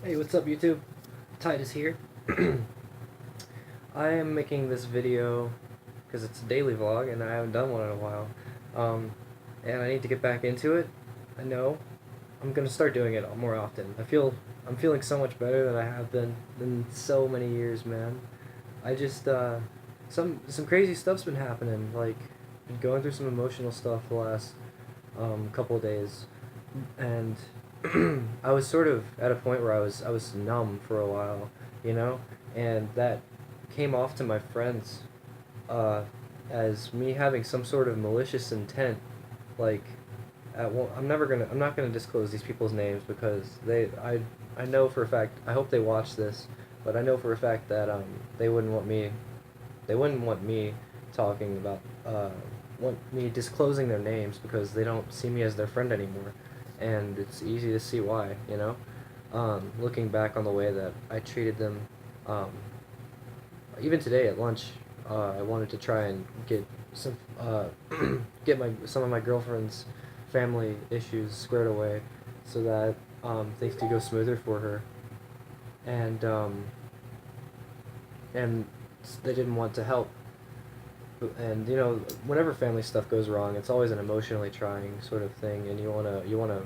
Hey, what's up, YouTube? Titus here. I am making this video because it's a daily vlog and I haven't done one in a while. Um, and I need to get back into it. I know. I'm gonna start doing it more often. I'm feeling so much better than I have been in so many years, man. I just some crazy stuff's been happening. Like, been going through some emotional stuff the last couple of days, and I was sort of at a point where I was numb for a while, you know, and that came off to my friends uh, as me having some sort of malicious intent. Like, I'm not gonna disclose these people's names because I know for a fact. I hope they watch this, but I know for a fact that they wouldn't want me they wouldn't want me talking about want me disclosing their names because they don't see me as their friend anymore, and it's easy to see why. Looking back on the way that I treated them, um, even today at lunch, I wanted to try and get some get my some of my girlfriend's family issues squared away, so that things could go smoother for her, and and they didn't want to help. And whenever family stuff goes wrong, it's always an emotionally trying sort of thing, and you wanna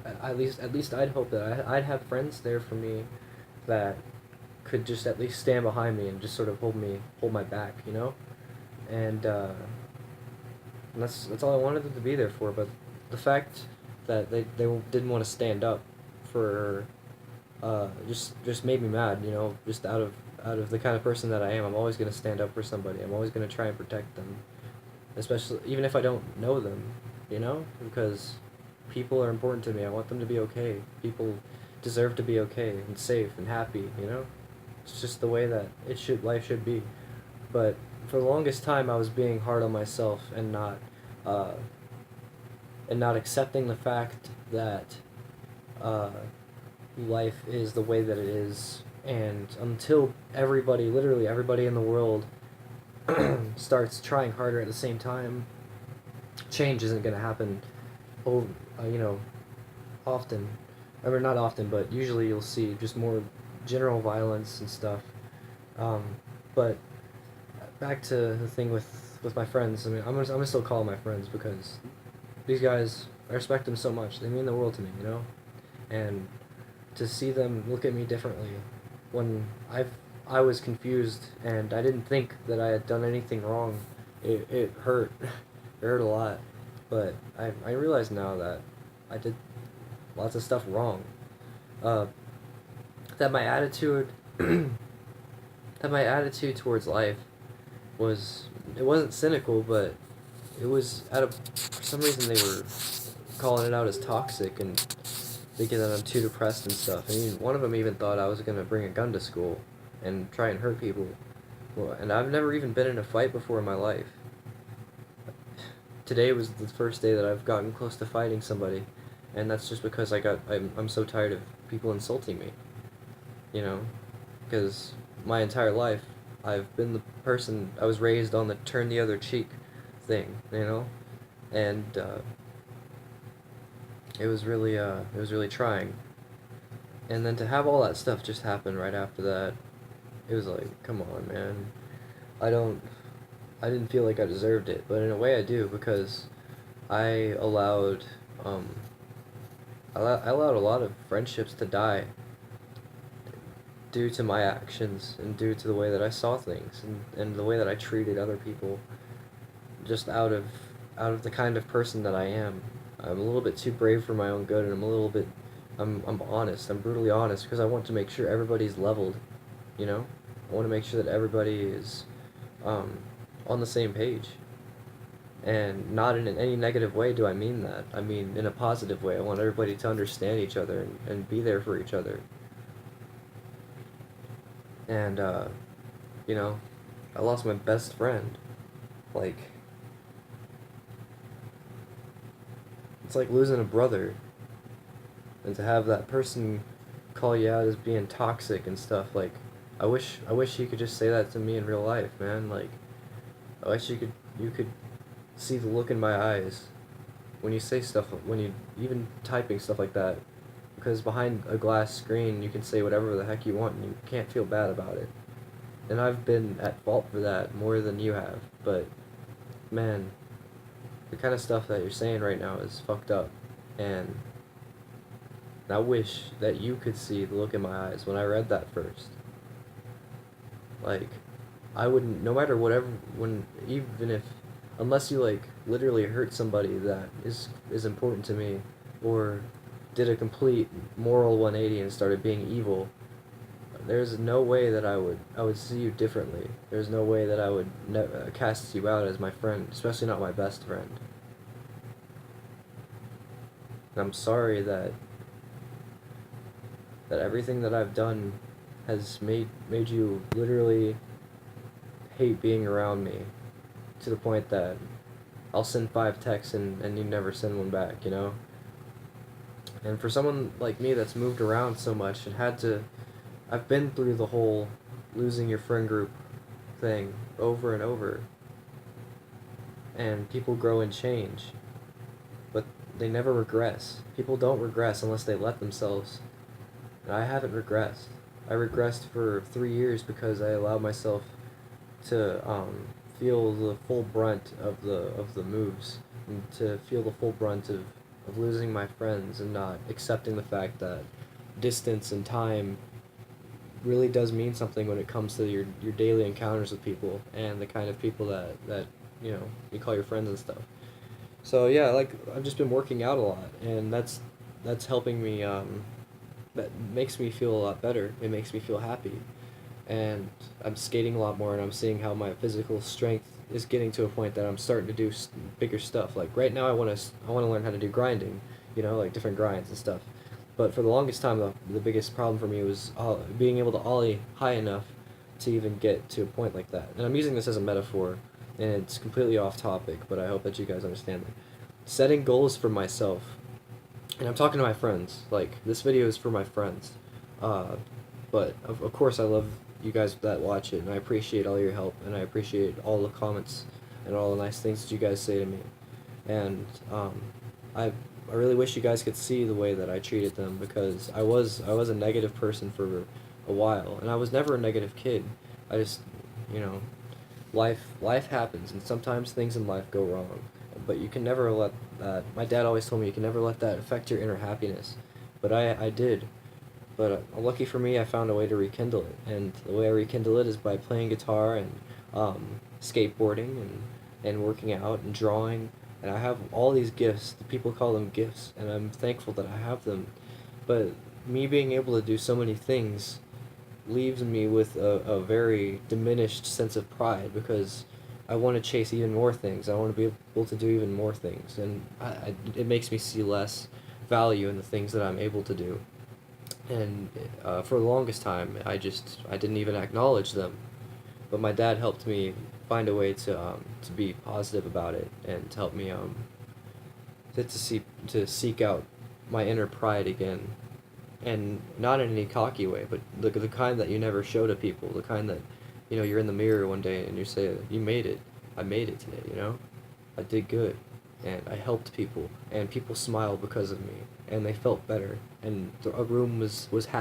at least I'd hope that I'd have friends there for me that could just at least stand behind me and just sort of hold my back, and that's all I wanted them to be there for. But the fact that they didn't want to stand up for just made me mad. Just out of the kind of person that I am, I'm always gonna stand up for somebody. I'm always gonna try and protect them, especially even if I don't know them. Because people are important to me. I want them to be okay. People deserve to be okay and safe and happy. It's just the way that life should be. But for the longest time, I was being hard on myself uh, and not accepting the fact that uh, life is the way that it is. And until everybody, literally everybody in the world, starts trying harder at the same time, change isn't going to happen. Oh, often. I mean, not often, but usually you'll see just more general violence and stuff. Um, but back to the thing with my friends. I mean, I'm gonna still call them my friends because these guys, I respect them so much. They mean the world to me. And to see them look at me differently when I was confused and I didn't think that I had done anything wrong, it hurt. It hurt a lot. But I realize now that I did lots of stuff wrong. Uh, that my attitude that my attitude towards life was it wasn't cynical, but it was for some reason they were calling it out as toxic and thinking that I'm too depressed and stuff. And one of them even thought I was gonna bring a gun to school and try and hurt people. Well, and I've never even been in a fight before in my life. Today was the first day that I've gotten close to fighting somebody, and that's just because I'm so tired of people insulting me. You know, because my entire life I've been the person. I was raised on the turn the other cheek thing. And it was really trying. And then to have all that stuff just happen right after that, it was like, come on, man. I don't I didn't feel like I deserved it, but in a way I do because I allowed um I allowed a lot of friendships to die due to my actions and due to the way that I saw things and the way that I treated other people, just out of the kind of person that I am. I'm a little bit too brave for my own good, and I'm honest. I'm brutally honest because I want to make sure everybody's leveled. I want to make sure that everybody is um, on the same page. And not in any negative way do I mean that. I mean in a positive way. I want everybody to understand each other and be there for each other. And you know, I lost my best friend. Like, it's like losing a brother, and to have that person call you out as being toxic and stuff. Like, I wish you could just say that to me in real life, man. Like, I wish you could see the look in my eyes when you say stuff, when you even typing stuff like that. because behind a glass screen you can say whatever the heck you want and you can't feel bad about it. And I've been at fault for that more than you have, but man, the kind of stuff that you're saying right now is fucked up. And I wish that you could see the look in my eyes when I read that first. Like, I wouldn't, no matter whatever, when, even if, unless you, like, literally hurt somebody that is important to me, or did a complete moral 180 and started being evil, there's no way that I would see you differently. There's no way that I would cast you out as my friend, especially not my best friend. And I'm sorry that everything that I've done has made you literally hate being around me, to the point that I'll send 5 texts and you never send one back, you know? And for someone like me that's moved around so much and I've been through the whole losing your friend group thing over and over. And people grow and change, but they never regress. People don't regress unless they let themselves. And I haven't regressed. I regressed for 3 years because I allowed myself to feel the full brunt of the moves, and to feel the full brunt of losing my friends and not accepting the fact that distance and time really does mean something when it comes to your daily encounters with people and the kind of people that you call your friends and stuff. So yeah, like I've just been working out a lot, and that's helping me. That makes me feel a lot better. It makes me feel happy, and I'm skating a lot more, and I'm seeing how my physical strength is getting to a point that I'm starting to do bigger stuff. Like right now, I want to learn how to do grinding, like different grinds and stuff. But for the longest time, the biggest problem for me was being able to ollie high enough to even get to a point like that. And I'm using this as a metaphor, and it's completely off topic, but I hope that you guys understand that. Setting goals for myself, and I'm talking to my friends. Like this video is for my friends, uh, but of course I love you guys that watch it, and I appreciate all your help, and I appreciate all the comments and all the nice things that you guys say to me. And I I really wish you guys could see the way that I treated them, because I was a negative person for a while, and I was never a negative kid. I just, you know, life happens, and sometimes things in life go wrong, but you can never let that. My dad always told me you can never let that affect your inner happiness, but I did. But lucky for me, I found a way to rekindle it, and the way I rekindle it is by playing guitar and skateboarding and working out and drawing. And I have all these gifts. The people call them gifts, and I'm thankful that I have them. But me being able to do so many things leaves me with a very diminished sense of pride, because I want to chase even more things. I want to be able to do even more things, and it makes me see less value in the things that I'm able to do. And for the longest time, I didn't even acknowledge them. But my dad helped me find a way to be positive about it, and to help me to seek out my inner pride again, and not in any cocky way, but the kind that you never show to people, the kind that, you're in the mirror one day and you say, you made it, I made it today, I did good, and I helped people, and people smiled because of me, and they felt better, and a room was happy.